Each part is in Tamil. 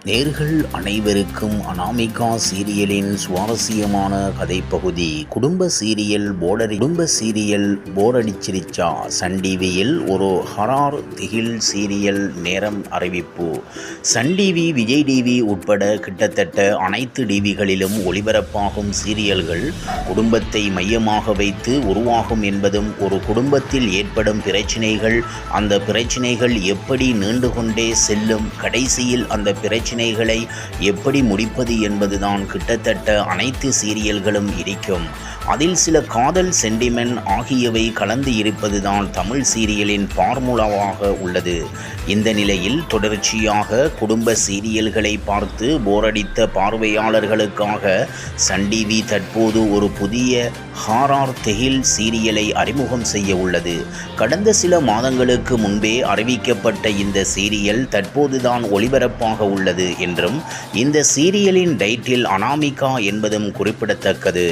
நேர்கள் அனைவருக்கும் அனாமிகா சீரியலின் சுவாரஸ்யமான கதைப்பகுதி. குடும்ப சீரியல் போரடிச்சிருச்சா? சன் டிவியில் ஒரு ஹரார் திகில் சீரியல் நேரம் அறிவிப்பு. சன் டிவி, விஜய் டிவி உட்பட கிட்டத்தட்ட அனைத்து டிவிகளிலும் ஒளிபரப்பாகும் சீரியல்கள் குடும்பத்தை மையமாக வைத்து உருவாகும் என்பதும், ஒரு குடும்பத்தில் ஏற்படும் பிரச்சினைகள், அந்த பிரச்சினைகள் எப்படி நீண்டு கொண்டே செல்லும், கடைசியில் அந்த பிரச்சனைகளை எப்படி முடிப்பது என்பதுதான் கிட்டத்தட்ட அனைத்து சீரியல்களும் இருக்கும். அதில் சில காதல், சென்டிமெண்ட் ஆகியவை கலந்து இருப்பதுதான் தமிழ் சீரியலின் ஃபார்முலாவாக உள்ளது. இந்த நிலையில் தொடர்ச்சியாக குடும்ப சீரியல்களை பார்த்து போரடித்த பார்வையாளர்களுக்காக சன் டிவி தற்போது ஒரு புதிய ஹாரர் திகில் சீரியலை அறிமுகம் செய்ய உள்ளது. கடந்த சில மாதங்களுக்கு முன்பே அறிவிக்கப்பட்ட இந்த சீரியல் தற்போதுதான் ஒளிபரப்பாக உள்ளது என்றும், இந்த சீரியலின் டைட்டில் அனாமிகா என்பதும் குறிப்பிடத்தக்கது.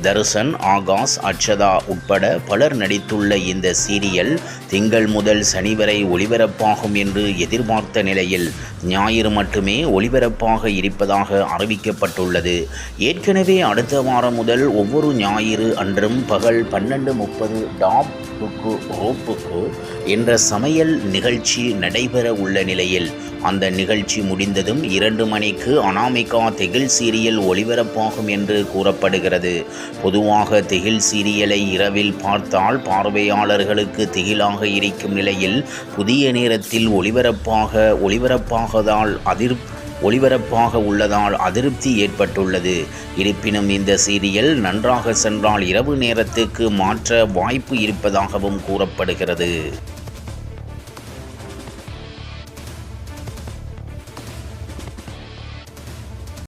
தர்ஷன், ஆகாஷ், அட்சதா உட்பட பலர் நடித்துள்ள இந்த சீரியல் திங்கள் முதல் சனி வரை ஒளிபரப்பாகும் என்று எதிர்பார்த்த நிலையில் ஞாயிறு மட்டுமே ஒளிபரப்பாக இருப்பதாக அறிவிக்கப்பட்டுள்ளது. ஏற்கனவே அடுத்த வாரம் முதல் ஒவ்வொரு ஞாயிறு அன்றும் பகல் 12:30 டாப் ரோப்புக்கு என்ற சமையல் நிகழ்ச்சி நடைபெற உள்ள நிலையில், அந்த நிகழ்ச்சி முடிந்ததும் 2 மணிக்கு அனாமிகா திகில் சீரியல் ஒளிபரப்பாகும் என்று கூறப்படுகிறது. பொதுவாக திகில் சீரியலை இரவில் பார்த்தால் பார்வையாளர்களுக்கு திகிலாக இருக்கும் நிலையில், புதிய நேரத்தில் ஒளிபரப்பாக உள்ளதால் அதிருப்தி ஏற்பட்டுள்ளது. இருப்பினும் இந்த சீரியல் நன்றாக சென்றால் இரவு நேரத்துக்கு மாற்ற வாய்ப்பு இருப்பதாகவும் கூறப்படுகிறது.